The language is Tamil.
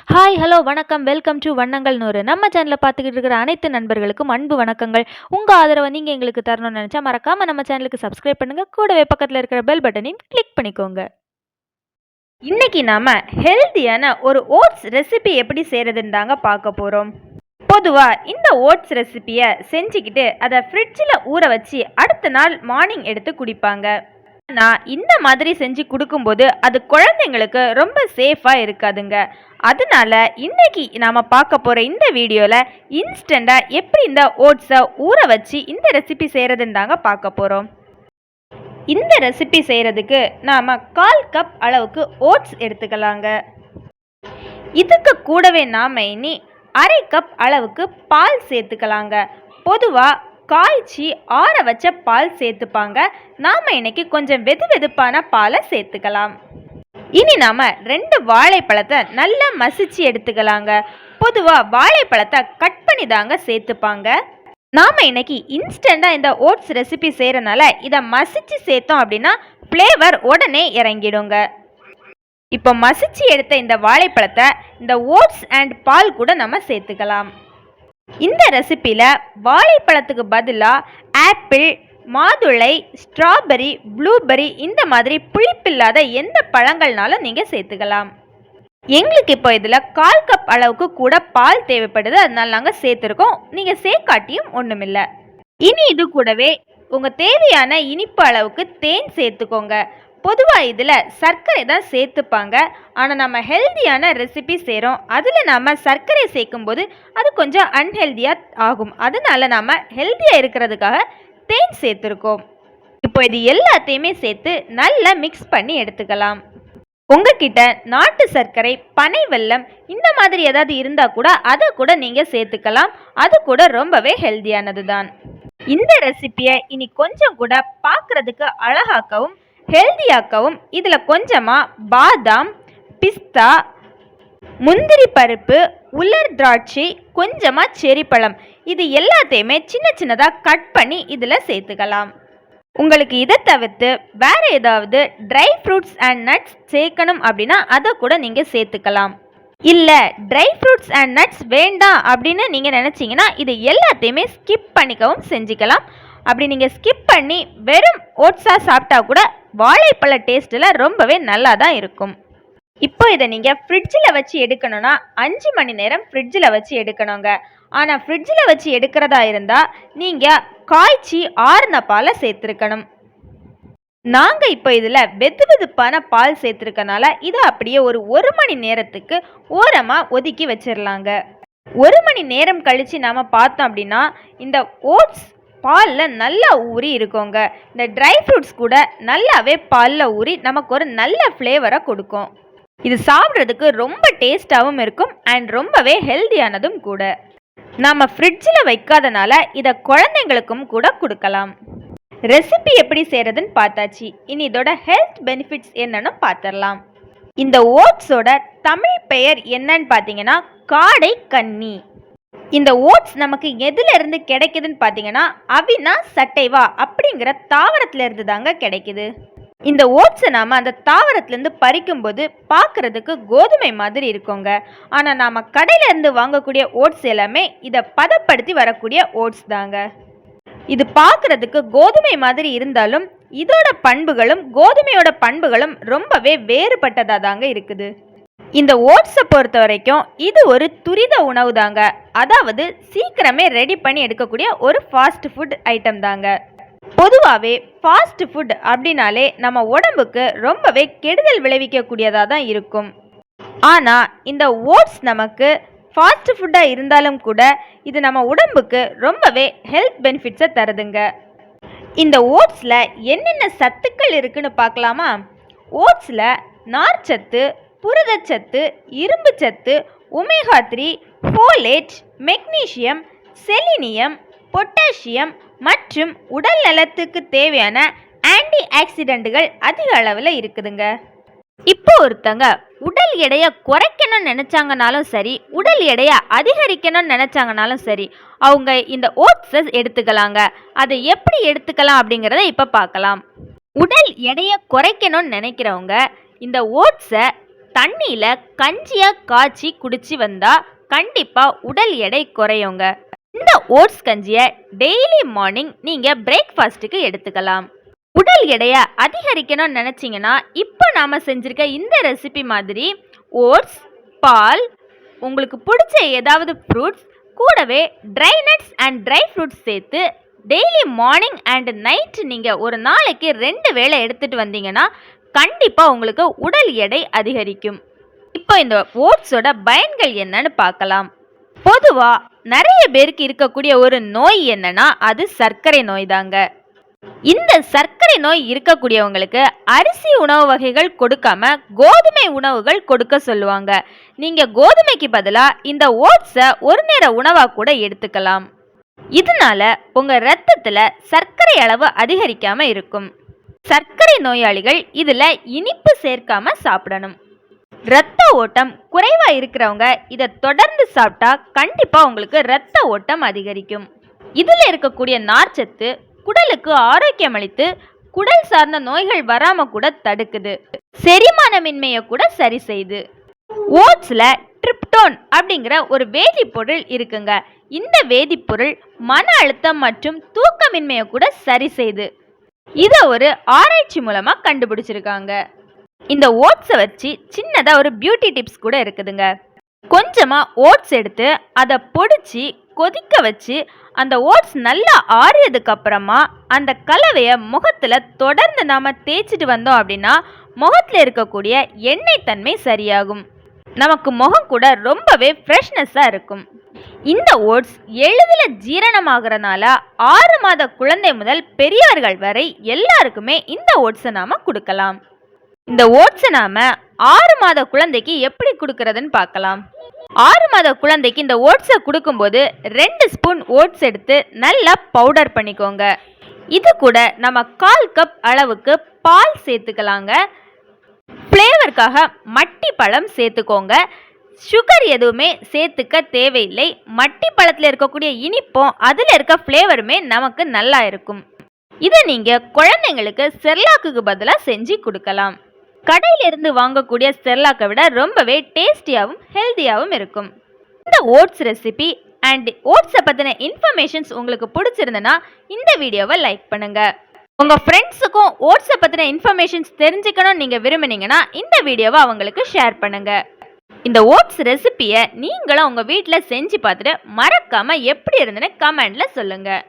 ஹாய், ஹலோ, வணக்கம். வெல்கம் டு வண்ணங்கள் 100. நம்ம சேனலை பார்த்துக்கிட்டு இருக்கிற அனைத்து நண்பர்களுக்கும் அன்பு வணக்கங்கள். உங்கள் ஆதரவை நீங்கள் எங்களுக்கு தரணும்னு நினச்சா மறக்காமல் நம்ம சேனலுக்கு சப்ஸ்கிரைப் பண்ணுங்கள். கூடவே பக்கத்தில் இருக்கிற பெல் பட்டனையும் கிளிக் பண்ணிக்கோங்க. இன்னைக்கு நாம ஹெல்த்தியான ஒரு ஓட்ஸ் ரெசிபி எப்படி செய்கிறதுன்னு தாங்க பார்க்க போகிறோம். பொதுவாக இந்த ஓட்ஸ் ரெசிபியை செஞ்சுக்கிட்டு அதை ஃப்ரிட்ஜில் ஊற வச்சு அடுத்த நாள் மார்னிங் எடுத்து குடிப்பாங்க. நான் இந்த மாதிரி செஞ்சு கொடுக்கும்போது அது குழந்தைங்களுக்கு ரொம்ப சேஃபாக இருக்காதுங்க. அதனால இன்னைக்கு நாம் பார்க்க போகிற இந்த வீடியோவில் இன்ஸ்டண்ட்டாக எப்படி இந்த ஓட்ஸை ஊற வச்சு இந்த ரெசிபி செய்கிறதுன்னு தாங்க பார்க்க போகிறோம். இந்த ரெசிபி செய்கிறதுக்கு நாம் 1/4 கப் அளவுக்கு ஓட்ஸ் எடுத்துக்கலாங்க. இதுக்கு கூடவே நாம் இனி 1/2 கப் அளவுக்கு பால் சேர்த்துக்கலாங்க. பொதுவாக காய்ச்சி ஆற வச்ச பால் சேர்த்துப்பாங்க. நாம் இன்னைக்கு கொஞ்சம் வெதுவெதுப்பான பாலை சேர்த்துக்கலாம். இனி நாம் 2 வாழைப்பழத்தை நல்லா மசிச்சு எடுத்துக்கலாங்க. பொதுவாக வாழைப்பழத்தை கட் பண்ணி தாங்க சேர்த்துப்பாங்க. நாம் இன்னைக்கு இன்ஸ்டண்ட்டாக இந்த ஓட்ஸ் ரெசிபி செய்கிறனால இதை மசிச்சு சேர்த்தோம் அப்படின்னா ஃப்ளேவர் உடனே இறங்கிடுங்க. இப்போ மசிச்சு எடுத்த இந்த வாழைப்பழத்தை இந்த ஓட்ஸ் அண்ட் பால் கூட நம்ம சேர்த்துக்கலாம். இந்த ரெசிபியில் வாழைப்பழத்துக்கு பதிலாக ஆப்பிள், மாதுளை, ஸ்ட்ராபெரி, ப்ளூபெரி இந்த மாதிரி புளிப்பில்லாத எந்த பழங்கள்னாலும் நீங்கள் சேர்த்துக்கலாம். எங்களுக்கு இப்போ இதில் 1/4 கப் அளவுக்கு கூட பால் தேவைப்படுது, அதனால நாங்கள் சேர்த்துருக்கோம். நீங்கள் சேர்க்காட்டியும் ஒன்றுமில்லை. இனி இது கூடவே உங்கள் தேவையான இனிப்பு அளவுக்கு தேன் சேர்த்துக்கோங்க. பொதுவாக இதில் சர்க்கரை தான் சேர்த்துப்பாங்க. ஆனால் நம்ம ஹெல்த்தியான ரெசிபி செய்கிறோம், அதில் நம்ம சர்க்கரை சேர்க்கும்போது அது கொஞ்சம் அன்ஹெல்தியாக ஆகும். அதனால நம்ம ஹெல்த்தியாக இருக்கிறதுக்காக தேன் சேர்த்துருக்கோம். இப்போ இது எல்லாத்தையுமே சேர்த்து நல்லா மிக்ஸ் பண்ணி எடுத்துக்கலாம். உங்ககிட்ட நாட்டு சர்க்கரை, பனை வெல்லம் இந்த மாதிரி ஏதாவது இருந்தால் கூட அதை கூட நீங்கள் சேர்த்துக்கலாம். அது கூட ரொம்பவே ஹெல்த்தியானது தான். இந்த ரெசிபியை இனி கொஞ்சம் கூட பார்க்குறதுக்கு அழகாக்கவும் ஹெல்தியாக்கவும் இதில் கொஞ்சமாக பாதாம், பிஸ்தா, முந்திரி பருப்பு, உலர் திராட்சை, கொஞ்சமாக செரி பழம் இது எல்லாத்தையுமே சின்ன சின்னதாக கட் பண்ணி இதில் சேர்த்துக்கலாம். உங்களுக்கு இதை தவிர்த்து வேறு ஏதாவது ட்ரை ஃப்ரூட்ஸ் அண்ட் நட்ஸ் சேர்க்கணும் அப்படின்னா அதை கூட நீங்கள் சேர்த்துக்கலாம். இல்லை ட்ரை ஃப்ரூட்ஸ் அண்ட் நட்ஸ் வேண்டாம் அப்படின்னு நீங்கள் நினச்சிங்கன்னா இது எல்லாத்தையுமே ஸ்கிப் பண்ணிக்கவும் செஞ்சுக்கலாம். அப்படி நீங்கள் ஸ்கிப் பண்ணி வெறும் ஓட்ஸாக சாப்பிட்டா கூட வாழைப்பழ டேஸ்ட்டில் ரொம்பவே நல்லா தான் இருக்கும். இப்போ இதை நீங்கள் ஃப்ரிட்ஜில் வச்சு எடுக்கணும்னா 5 மணி நேரம் ஃப்ரிட்ஜில் வச்சு எடுக்கணுங்க. ஆனால் ஃப்ரிட்ஜில் வச்சு எடுக்கிறதா இருந்தால் நீங்கள் காய்ச்சி ஆறுன பாலை சேர்த்துருக்கணும். நாங்கள் இப்போ இதில் வெதுவெதுப்பான பால் சேர்த்துருக்கனால இதை அப்படியே ஒரு 1 மணி நேரத்துக்கு ஓரமாக ஒதுக்கி வச்சிடலாங்க. 1 மணி நேரம் கழித்து நாம் பார்த்தோம் அப்படின்னா இந்த ஓட்ஸ் பாலில் நல்லா ஊறி இருக்குங்க. இந்த ட்ரை ஃப்ரூட்ஸ் கூட நல்லாவே பாலில் ஊறி நமக்கு ஒரு நல்ல ஃப்ளேவரை கொடுக்கும். இது சாப்பிட்றதுக்கு ரொம்ப டேஸ்டாகவும் இருக்கும் அண்ட் ரொம்பவே ஹெல்தியானதும் கூட. நாம் ஃப்ரிட்ஜில் வைக்காதனால இதை குழந்தைங்களுக்கும் கூட கொடுக்கலாம். ரெசிபி எப்படி செய்கிறதுன்னு பார்த்தாச்சு. இனி இதோட ஹெல்த் பெனிஃபிட்ஸ் என்னன்னு பார்த்துடலாம். இந்த ஓட்ஸோட தமிழ் பெயர் என்னன்னு பார்த்தீங்கன்னா காடை கன்னி. இந்த ஓட்ஸ் நமக்கு எதிலிருந்து கிடைக்குதுன்னு பார்த்தீங்கன்னா அவினா சட்டைவா அப்படிங்கிற தாவரத்துலேருந்து தாங்க கிடைக்குது. இந்த ஓட்ஸை நாம் அந்த தாவரத்துலேருந்து பறிக்கும்போது பார்க்குறதுக்கு கோதுமை மாதிரி இருக்குங்க. ஆனால் நாம் கடையிலேருந்து வாங்கக்கூடிய ஓட்ஸ் எல்லாமே இதை பதப்படுத்தி வரக்கூடிய ஓட்ஸ் தாங்க. இது பார்க்குறதுக்கு கோதுமை மாதிரி இருந்தாலும் இதோட பண்புகளும் கோதுமையோட பண்புகளும் ரொம்பவே வேறுபட்டதாக தாங்க இருக்குது. இந்த ஓட்ஸை பொறுத்த வரைக்கும் இது ஒரு துரித உணவு தாங்க. அதாவது சீக்கிரமே ரெடி பண்ணி எடுக்கக்கூடிய ஒரு ஃபாஸ்ட் ஃபுட் ஐட்டம் தாங்க. பொதுவாகவே ஃபாஸ்ட் ஃபுட் அப்படின்னாலே நம்ம உடம்புக்கு ரொம்பவே கெடுதல் விளைவிக்கக்கூடியதாக தான் இருக்கும். ஆனால் இந்த ஓட்ஸ் நமக்கு ஃபாஸ்ட் ஃபுட்டாக இருந்தாலும் கூட இது நம்ம உடம்புக்கு ரொம்பவே ஹெல்த் பெனிஃபிட்ஸை தருதுங்க. இந்த ஓட்ஸில் என்னென்ன சத்துக்கள் இருக்குன்னு பார்க்கலாமா? ஓட்ஸில் நார்ச்சத்து, புரதச்சத்து, இரும்பு சத்து, omega 3, folate, magnesium, selenium, potassium மற்றும் உடல் நலத்துக்கு தேவையான ஆன்டி ஆக்சிடென்ட்டுகள் அதிக அளவில் இருக்குதுங்க. இப்போ ஒருத்தங்க உடல் எடையை குறைக்கணும்னு நினச்சாங்கனாலும் சரி, உடல் எடையை அதிகரிக்கணும்னு நினச்சாங்கனாலும் சரி, அவங்க இந்த ஓட்ஸை எடுத்துக்கலாங்க. அதை எப்படி எடுத்துக்கலாம் அப்படிங்கிறத இப்போ பார்க்கலாம். உடல் எடையை குறைக்கணும்னு நினைக்கிறவங்க இந்த ஓட்ஸை தண்ணியில கஞ்சியா காய்ச்சி குடிச்சு வந்தா கண்டிப்பா உடல் எடை குறையுங்க. இந்த ஓட்ஸ் கஞ்சியை டெய்லி மார்னிங் நீங்க பிரேக்ஃபாஸ்ட்டுக்கு எடுத்துக்கலாம். உடல் எடையை அதிகரிக்கணும்னு நினைச்சீங்கன்னா இப்போ நாம செஞ்சிருக்க இந்த ரெசிபி மாதிரி ஓட்ஸ், பால், உங்களுக்கு பிடிச்ச ஏதாவது ஃப்ரூட்ஸ் கூடவே dry nuts and dry fruits சேர்த்து டெய்லி மார்னிங் அண்ட் நைட் நீங்கள் ஒரு நாளைக்கு 2 வேளை எடுத்துகிட்டு வந்தீங்கன்னா கண்டிப்பாக உங்களுக்கு உடல் எடை அதிகரிக்கும். இப்போ இந்த ஓட்ஸோட பயன்கள் என்னன்னு பார்க்கலாம். பொதுவாக நிறைய பேருக்கு இருக்கக்கூடிய ஒரு நோய் என்னன்னா அது சர்க்கரை நோய் தாங்க. இந்த சர்க்கரை நோய் இருக்கக்கூடியவங்களுக்கு அரிசி உணவு வகைகள் கொடுக்காம கோதுமை உணவுகள் கொடுக்க சொல்லுவாங்க. நீங்க கோதுமைக்கு பதிலாக இந்த ஓட்ஸை ஒரு நேர உணவா கூட எடுத்துக்கலாம். இதனால உங்க ரத்தத்துல சர்க்கரை அளவு அதிகரிக்காம இருக்கும். சர்க்கரை நோயாளிகள் இதுல இனிப்பு சேர்க்காம சாப்பிடணும். ரத்த ஓட்டம் குறைவா இருக்கிறவங்க இதை தொடர்ந்து சாப்பிட்டா கண்டிப்பா உங்களுக்கு ரத்த ஓட்டம் அதிகரிக்கும். இதுல இருக்கக்கூடிய நார்ச்சத்து குடலுக்கு ஆரோக்கியம் அளித்து குடல் சார்ந்த நோய்கள் வராம கூட தடுக்குது. செரிமானமின்மையை கூட சரி செய்து. ஓட்ஸ்ல டிரிப்டோன் அப்படிங்கிற ஒரு வேதிப்பொருள் இருக்குங்க. இந்த வேதிப்பொருள் மன அழுத்தம் மற்றும் தூக்கமின்மையை கூட சரி செய்து. இதை ஒரு ஆராய்ச்சி மூலமா கண்டுபிடிச்சிருக்காங்க. இந்த ஓட்ஸை வச்சு சின்னதா ஒரு பியூட்டி டிப்ஸ் கூட இருக்குதுங்க. கொஞ்சமா ஓட்ஸ் எடுத்து அதை பொடிச்சு கொதிக்க வச்சு அந்த ஓட்ஸ் நல்லா ஆறியதுக்கு அப்புறமா அந்த கலவையை முகத்துல தொடர்ந்து நாம தேய்ச்சிட்டு வந்தோம் அப்படின்னா முகத்துல இருக்கக்கூடிய எண்ணெய் தன்மை சரியாகும். நமக்கு முகம் கூட ரொம்பவே ஃப்ரெஷ்னஸாக இருக்கும். இந்த ஓட்ஸ் எளிதில் ஜீரணமாகறனால 6 மாத குழந்தை முதல் பெரியவர்கள் வரை எல்லாருக்குமே இந்த ஓட்ஸை நாம கொடுக்கலாம். இந்த ஓட்ஸை நாம 6 மாத குழந்தைக்கு எப்படி கொடுக்கறதுன்னு பார்க்கலாம். 6 மாத குழந்தைக்கு இந்த ஓட்ஸை கொடுக்கும்போது 2 ஸ்பூன் ஓட்ஸ் எடுத்து நல்லா பவுடர் பண்ணிக்கோங்க. இது கூட நம்ம 1/4 கப் அளவுக்கு பால் சேர்த்துக்கலாங்க. ஃப்ளேவருக்காக மட்டி பழம் சேர்த்துக்கோங்க. சுகர் எதுவுமே சேர்த்துக்க தேவையில்லை. மட்டி பழத்தில் இருக்கக்கூடிய இனிப்பும் அதில் இருக்க ஃப்ளேவருமே நமக்கு நல்லா இருக்கும். இதை நீங்கள் குழந்தைங்களுக்கு செர்லாக்குக்கு பதிலாக செஞ்சு கொடுக்கலாம். கடையிலிருந்து வாங்கக்கூடிய செர்லாக்கை விட ரொம்பவே டேஸ்டியாகவும் ஹெல்த்தியாகவும் இருக்கும். இந்த ஓட்ஸ் ரெசிபி அண்ட் ஓட்ஸை பற்றின இன்ஃபர்மேஷன்ஸ் உங்களுக்கு பிடிச்சிருந்ததுன்னா இந்த வீடியோவை லைக் பண்ணுங்கள். உங்கள் ஃப்ரெண்ட்ஸுக்கும் ஓட்ஸை பற்றின இன்ஃபர்மேஷன்ஸ் தெரிஞ்சுக்கணும்னு நீங்கள் விரும்புனீங்கன்னா இந்த வீடியோவை அவங்களுக்கு ஷேர் பண்ணுங்கள். இந்த ஓட்ஸ் ரெசிபியை நீங்களும் உங்கள் வீட்டில் செஞ்சு பார்த்துட்டு மறக்காமல் எப்படி இருந்துன்னு கமெண்டில் சொல்லுங்கள்.